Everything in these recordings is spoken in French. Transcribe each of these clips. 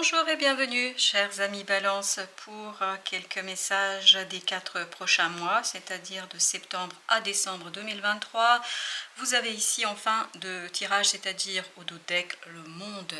Bonjour et bienvenue, chers amis Balance, pour quelques messages des 4 prochains mois, c'est-à-dire de septembre à décembre 2023. Vous avez ici en fin de tirage, c'est-à-dire au dos deck, le monde.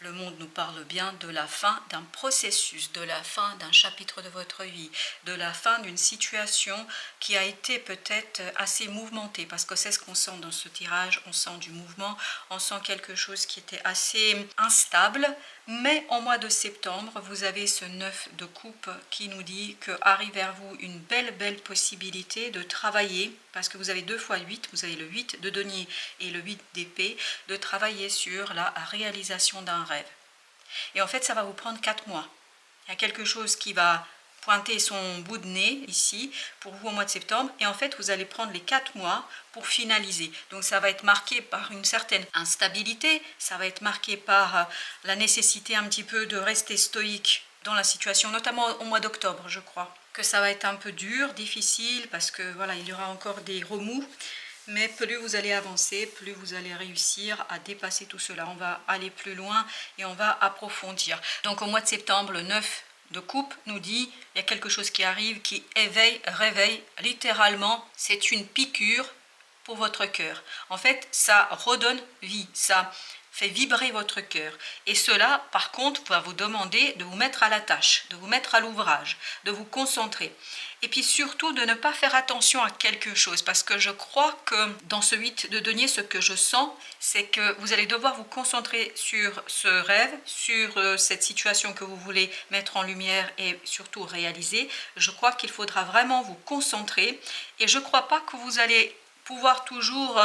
Le monde nous parle bien de la fin d'un processus, de la fin d'un chapitre de votre vie, de la fin d'une situation qui a été peut-être assez mouvementée, parce que c'est ce qu'on sent dans ce tirage, on sent du mouvement, on sent quelque chose qui était assez instable. Mais au mois de septembre, vous avez ce 9 de coupe qui nous dit qu'arrive vers vous une belle possibilité de travailler, parce que vous avez 2 fois 8, vous avez le 8 de denier et le 8 d'épée, de travailler sur la réalisation d'un rêve. Et en fait, ça va vous prendre 4 mois. Il y a quelque chose qui va pointer son bout de nez ici pour vous au mois de septembre, et en fait vous allez prendre les 4 mois pour finaliser. Donc ça va être marqué par une certaine instabilité, ça va être marqué par la nécessité un petit peu de rester stoïque dans la situation, notamment au mois d'octobre. Je crois que ça va être un peu dur, difficile, parce que voilà, il y aura encore des remous. Mais plus vous allez avancer, plus vous allez réussir à dépasser tout cela. On va aller plus loin et on va approfondir. Donc au mois de septembre, le 9 de coupe nous dit, il y a quelque chose qui arrive, qui éveille, réveille. Littéralement, c'est une piqûre pour votre cœur. En fait, ça redonne vie, ça fait vibrer votre cœur. Et cela, par contre, va vous demander de vous mettre à la tâche, de vous mettre à l'ouvrage, de vous concentrer. Et puis surtout, de ne pas faire attention à quelque chose, parce que je crois que dans ce 8 de denier, ce que je sens, c'est que vous allez devoir vous concentrer sur ce rêve, sur cette situation que vous voulez mettre en lumière et surtout réaliser. Je crois qu'il faudra vraiment vous concentrer, et je ne crois pas que vous allez pouvoir toujours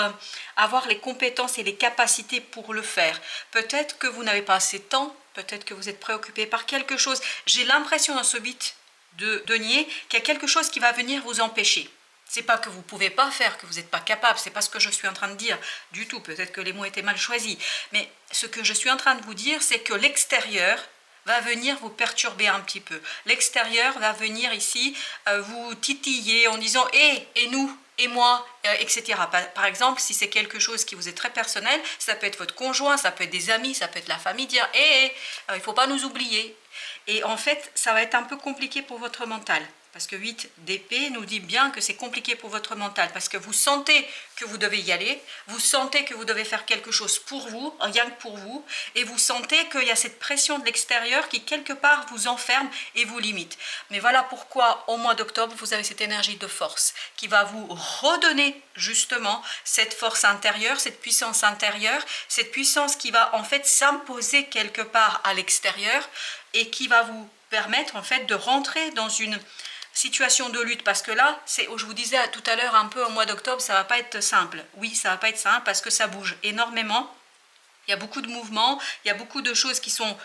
avoir les compétences et les capacités pour le faire. Peut-être que vous n'avez pas assez de temps, peut-être que vous êtes préoccupé par quelque chose. J'ai l'impression dans ce 8 de denier qu'il y a quelque chose qui va venir vous empêcher. C'est pas que vous ne pouvez pas faire, que vous n'êtes pas capable, c'est pas ce que je suis en train de dire du tout. Peut-être que les mots étaient mal choisis. Mais ce que je suis en train de vous dire, c'est que l'extérieur va venir vous perturber un petit peu. L'extérieur va venir ici vous titiller en disant « et nous ?» et moi, etc. Par exemple, si c'est quelque chose qui vous est très personnel, ça peut être votre conjoint, ça peut être des amis, ça peut être la famille, dire « il ne faut pas nous oublier ». Et en fait, ça va être un peu compliqué pour votre mental. Parce que 8 d'épée nous dit bien que c'est compliqué pour votre mental. Parce que vous sentez que vous devez y aller. Vous sentez que vous devez faire quelque chose pour vous, rien que pour vous. Et vous sentez qu'il y a cette pression de l'extérieur qui, quelque part, vous enferme et vous limite. Mais voilà pourquoi, au mois d'octobre, vous avez cette énergie de force qui va vous redonner, justement, cette force intérieure, cette puissance intérieure. Cette puissance qui va, en fait, s'imposer quelque part à l'extérieur et qui va vous permettre, en fait, de rentrer dans une situation de lutte, parce que là, c'est, je vous disais tout à l'heure un peu au mois d'octobre, ça va pas être simple. Oui, ça va pas être simple parce que ça bouge énormément. Il y a beaucoup de mouvements, il y a beaucoup de choses qui sont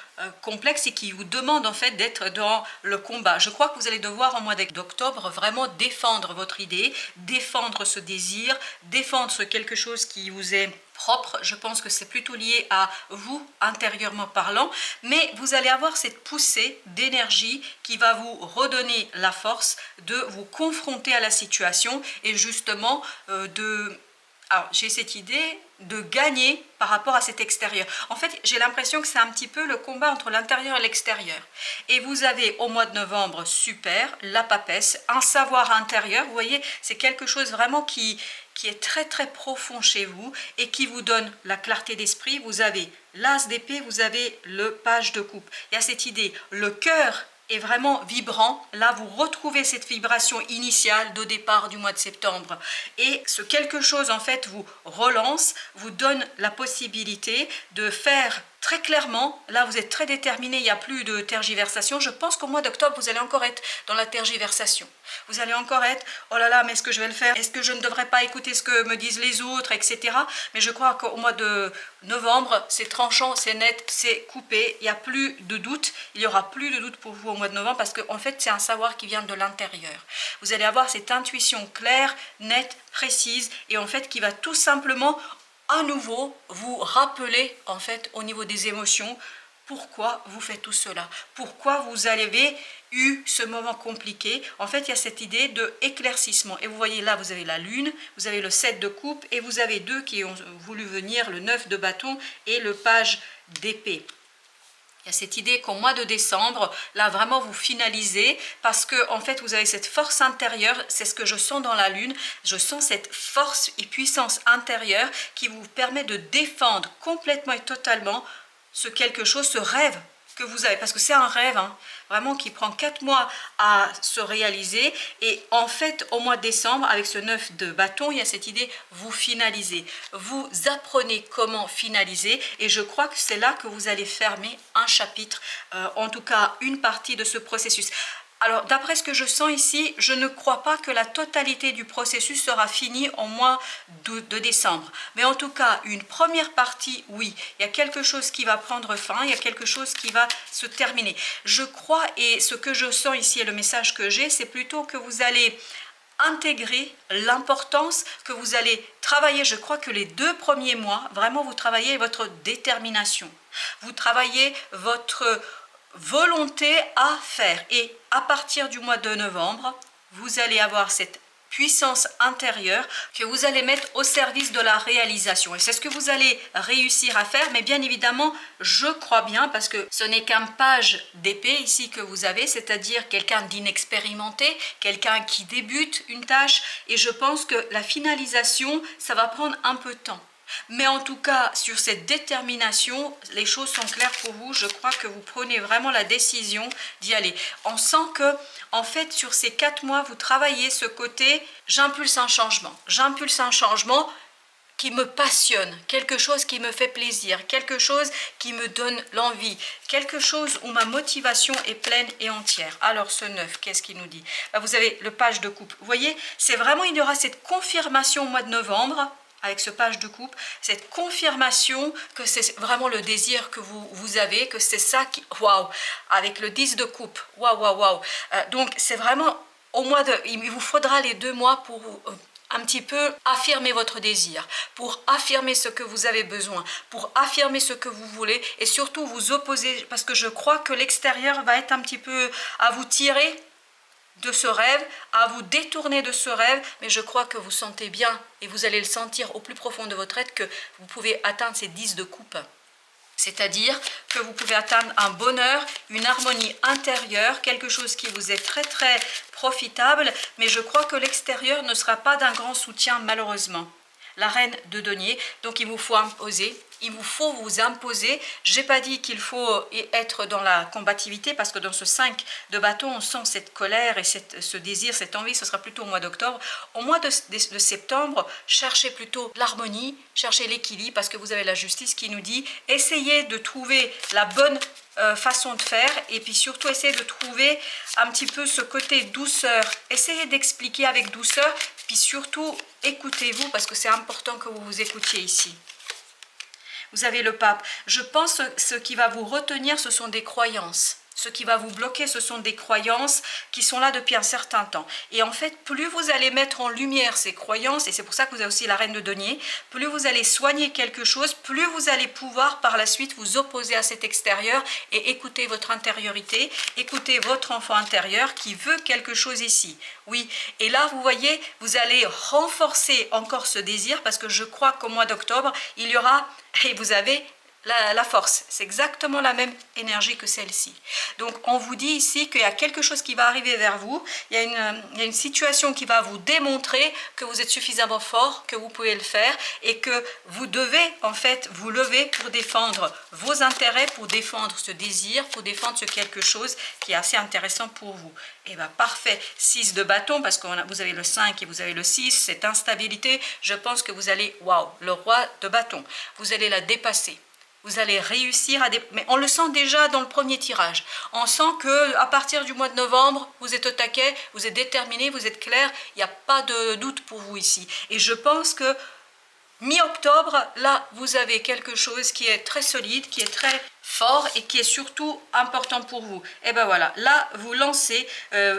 complexes et qui vous demandent en fait d'être dans le combat. Je crois que vous allez devoir au mois d'octobre vraiment défendre votre idée, défendre ce désir, défendre quelque chose qui vous est propre. Je pense que c'est plutôt lié à vous, intérieurement parlant, mais vous allez avoir cette poussée d'énergie qui va vous redonner la force de vous confronter à la situation et justement alors, j'ai cette idée de gagner par rapport à cet extérieur. En fait, j'ai l'impression que c'est un petit peu le combat entre l'intérieur et l'extérieur. Et vous avez au mois de novembre, super, la papesse, un savoir intérieur. Vous voyez, c'est quelque chose vraiment qui est très profond chez vous et qui vous donne la clarté d'esprit. Vous avez l'as d'épée, vous avez le page de coupe. Il y a cette idée, le cœur est vraiment vibrant. Là, vous retrouvez cette vibration initiale de départ du mois de septembre. Et ce quelque chose, en fait, vous relance, vous donne la possibilité de faire très clairement. Là, vous êtes très déterminé, il n'y a plus de tergiversation. Je pense qu'au mois d'octobre, vous allez encore être dans la tergiversation. Vous allez encore être, oh là là, mais est-ce que je vais le faire? Est-ce que je ne devrais pas écouter ce que me disent les autres, etc. Mais je crois qu'au mois de novembre, c'est tranchant, c'est net, c'est coupé. Il n'y a plus de doute. Il n'y aura plus de doute pour vous au mois de novembre parce qu'en fait, c'est un savoir qui vient de l'intérieur. Vous allez avoir cette intuition claire, nette, précise et en fait qui va tout simplement à nouveau vous rappeler en fait au niveau des émotions pourquoi vous faites tout cela, pourquoi vous avez eu ce moment compliqué. En fait, il y a cette idée de éclaircissement. Et vous voyez là, vous avez la lune, vous avez le 7 de coupe et vous avez deux qui ont voulu venir, le 9 de bâton et le page d'épée. Il y a cette idée qu'au mois de décembre, là vraiment vous finalisez parce que en fait vous avez cette force intérieure, c'est ce que je sens dans la lune, je sens cette force et puissance intérieure qui vous permet de défendre complètement et totalement ce quelque chose, ce rêve que vous avez, parce que c'est un rêve hein, vraiment qui prend 4 mois à se réaliser et en fait au mois de décembre avec ce 9 de bâton, il y a cette idée, vous finalisez, vous apprenez comment finaliser et je crois que c'est là que vous allez fermer un chapitre, en tout cas une partie de ce processus. Alors, d'après ce que je sens ici, je ne crois pas que la totalité du processus sera finie au mois de décembre. Mais en tout cas, une première partie, oui. Il y a quelque chose qui va prendre fin, il y a quelque chose qui va se terminer. Je crois, et ce que je sens ici et le message que j'ai, c'est plutôt que vous allez intégrer l'importance, que vous allez travailler. Je crois que les 2 premiers mois, vraiment, vous travaillez votre détermination. Vous travaillez votre volonté à faire et à partir du mois de novembre vous allez avoir cette puissance intérieure que vous allez mettre au service de la réalisation et c'est ce que vous allez réussir à faire. Mais bien évidemment je crois bien, parce que ce n'est qu'un page d'épée ici que vous avez, c'est-à-dire quelqu'un d'inexpérimenté, quelqu'un qui débute une tâche, et je pense que la finalisation ça va prendre un peu de temps. Mais en tout cas, sur cette détermination, les choses sont claires pour vous. Je crois que vous prenez vraiment la décision d'y aller. On sent que, en fait, sur ces 4 mois, vous travaillez ce côté « j'impulse un changement ». J'impulse un changement qui me passionne, quelque chose qui me fait plaisir, quelque chose qui me donne l'envie, quelque chose où ma motivation est pleine et entière. Alors ce 9, qu'est-ce qu'il nous dit? Vous avez le page de coupe. Vous voyez, c'est vraiment, il y aura cette confirmation au mois de novembre, avec ce page de coupe, cette confirmation que c'est vraiment le désir que vous avez, que c'est ça qui... Waouh! Avec le 10 de coupe, waouh, waouh, waouh! Donc c'est vraiment au mois de... Il vous faudra les 2 mois pour un petit peu affirmer votre désir, pour affirmer ce que vous avez besoin, pour affirmer ce que vous voulez et surtout vous opposer, parce que je crois que l'extérieur va être un petit peu à vous tirer de ce rêve, à vous détourner de ce rêve, mais je crois que vous sentez bien et vous allez le sentir au plus profond de votre être que vous pouvez atteindre ces 10 de coupe. C'est-à-dire que vous pouvez atteindre un bonheur, une harmonie intérieure, quelque chose qui vous est très très profitable, mais je crois que l'extérieur ne sera pas d'un grand soutien malheureusement. La reine de denier, donc il vous faut imposer, il vous faut vous imposer. Je n'ai pas dit qu'il faut être dans la combativité, parce que dans ce 5 de bâton, on sent cette colère et ce désir, cette envie, ce sera plutôt au mois d'octobre. Au mois de septembre, cherchez plutôt l'harmonie, cherchez l'équilibre, parce que vous avez la justice qui nous dit, essayez de trouver la bonne façon de faire, et puis surtout essayez de trouver un petit peu ce côté douceur, essayez d'expliquer avec douceur, puis surtout écoutez-vous, parce que c'est important que vous vous écoutiez ici. Vous avez le pape. Je pense que ce qui va vous retenir, ce sont des croyances. Ce qui va vous bloquer, ce sont des croyances qui sont là depuis un certain temps. Et en fait, plus vous allez mettre en lumière ces croyances, et c'est pour ça que vous avez aussi la reine de denier, plus vous allez soigner quelque chose, plus vous allez pouvoir par la suite vous opposer à cet extérieur et écouter votre intériorité, écouter votre enfant intérieur qui veut quelque chose ici. Oui, et là, vous voyez, vous allez renforcer encore ce désir, parce que je crois qu'au mois d'octobre, il y aura, et vous avez la force, c'est exactement la même énergie que celle-ci. Donc on vous dit ici qu'il y a quelque chose qui va arriver vers vous, il y a une situation qui va vous démontrer que vous êtes suffisamment fort, que vous pouvez le faire, et que vous devez en fait vous lever pour défendre vos intérêts, pour défendre ce désir, pour défendre ce quelque chose qui est assez intéressant pour vous. Et bien parfait, 6 de bâton, parce que vous avez le 5 et vous avez le 6, cette instabilité, je pense que vous allez, waouh, le roi de bâton, vous allez la dépasser. Vous allez réussir à... Mais on le sent déjà dans le premier tirage. On sent qu'à partir du mois de novembre, vous êtes au taquet, vous êtes déterminé, vous êtes clair. Il n'y a pas de doute pour vous ici. Et je pense que mi-octobre, là, vous avez quelque chose qui est très solide, qui est très fort et qui est surtout important pour vous. Et ben voilà, là, vous lancez,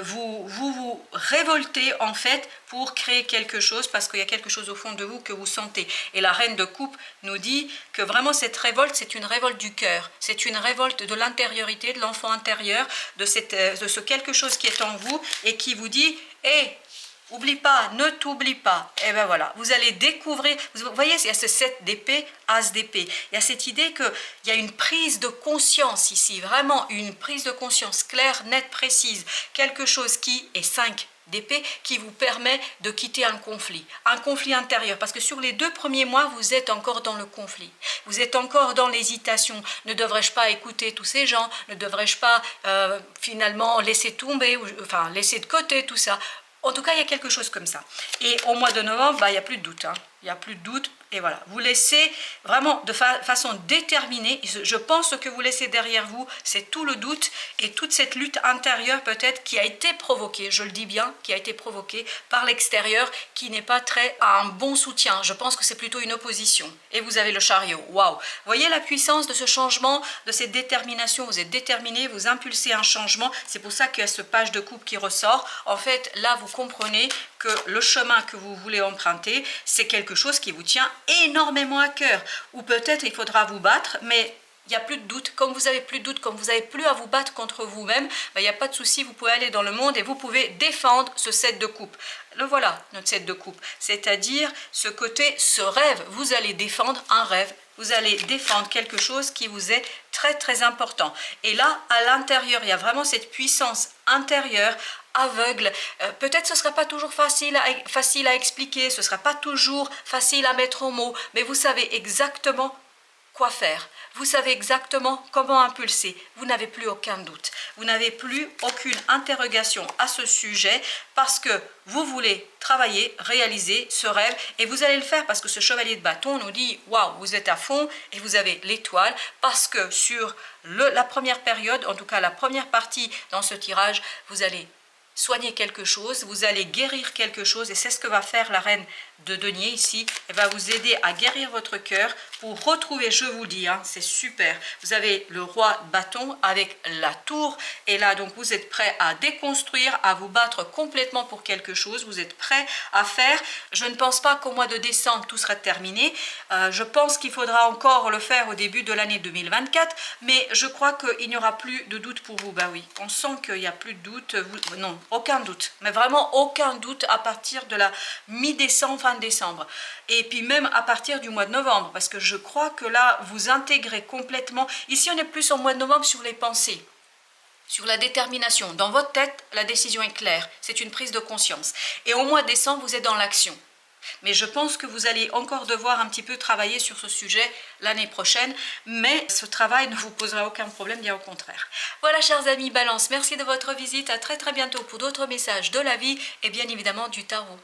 vous révoltez en fait pour créer quelque chose, parce qu'il y a quelque chose au fond de vous que vous sentez. Et la reine de coupe nous dit que vraiment cette révolte, c'est une révolte du cœur. C'est une révolte de l'intériorité, de l'enfant intérieur, de ce quelque chose qui est en vous et qui vous dit « Hé, Oublie pas, ne t'oublie pas. Et ben voilà, vous allez découvrir, vous voyez, il y a ce 7 d'épée, as d'épée. Il y a cette idée qu'il y a une prise de conscience ici, vraiment une prise de conscience claire, nette, précise. Quelque chose qui est 5 d'épée qui vous permet de quitter un conflit intérieur. Parce que sur les 2 premiers mois, vous êtes encore dans le conflit. Vous êtes encore dans l'hésitation. Ne devrais-je pas écouter tous ces gens? Ne devrais-je pas finalement laisser tomber, enfin laisser de côté tout ça? En tout cas, il y a quelque chose comme ça. Et au mois de novembre, bah, il n'y a plus de doute. Hein. Il n'y a plus de doute. Et voilà, vous laissez vraiment de façon déterminée, je pense que vous laissez derrière vous, c'est tout le doute et toute cette lutte intérieure peut-être qui a été provoquée, je le dis bien, qui a été provoquée par l'extérieur, qui n'est pas très à un bon soutien. Je pense que c'est plutôt une opposition. Et vous avez le chariot, waouh! Voyez la puissance de ce changement, de cette détermination, vous êtes déterminé, vous impulsez un changement, c'est pour ça qu'il y a ce page de coupe qui ressort. En fait, là, vous comprenez que le chemin que vous voulez emprunter, c'est quelque chose qui vous tient énormément à cœur. Ou peut-être il faudra vous battre, mais il n'y a plus de doute. Comme vous n'avez plus de doute, comme vous n'avez plus à vous battre contre vous-même, il n'y a pas de souci, vous pouvez aller dans le monde et vous pouvez défendre ce 7 de coupe. Le voilà, notre 7 de coupe. C'est-à-dire ce côté, ce rêve, vous allez défendre un rêve. Vous allez défendre quelque chose qui vous est très très important. Et là, à l'intérieur, il y a vraiment cette puissance intérieure, aveugle. Peut-être ce ne sera pas toujours facile à expliquer, ce ne sera pas toujours facile à mettre en mots, mais vous savez exactement quoi faire. Vous savez exactement comment impulser. Vous n'avez plus aucun doute. Vous n'avez plus aucune interrogation à ce sujet parce que vous voulez travailler, réaliser ce rêve et vous allez le faire parce que ce chevalier de bâton nous dit waouh, vous êtes à fond et vous avez l'étoile parce que sur la première période, en tout cas la première partie dans ce tirage, vous allez soigner quelque chose, vous allez guérir quelque chose et c'est ce que va faire la reine de denier ici. Elle va vous aider à guérir votre cœur pour retrouver, je vous dis, hein, c'est super. Vous avez le roi de bâton avec la tour et là donc vous êtes prêt à déconstruire, à vous battre complètement pour quelque chose. Vous êtes prêt à faire. Je ne pense pas qu'au mois de décembre tout sera terminé. Je pense qu'il faudra encore le faire au début de l'année 2024, mais je crois qu'il n'y aura plus de doute pour vous. Bah oui, on sent qu'il n'y a plus de doute. Non, aucun doute, mais vraiment aucun doute à partir de la mi-décembre, fin décembre. Et puis même à partir du mois de novembre, parce que je crois que là, vous intégrez complètement. Ici, on est plus au mois de novembre sur les pensées, sur la détermination. Dans votre tête, la décision est claire, c'est une prise de conscience. Et au mois de décembre, vous êtes dans l'action. Mais je pense que vous allez encore devoir un petit peu travailler sur ce sujet l'année prochaine, mais ce travail ne vous posera aucun problème, bien au contraire. Voilà, chers amis Balance, merci de votre visite, à très très bientôt pour d'autres messages de la vie et bien évidemment du tarot.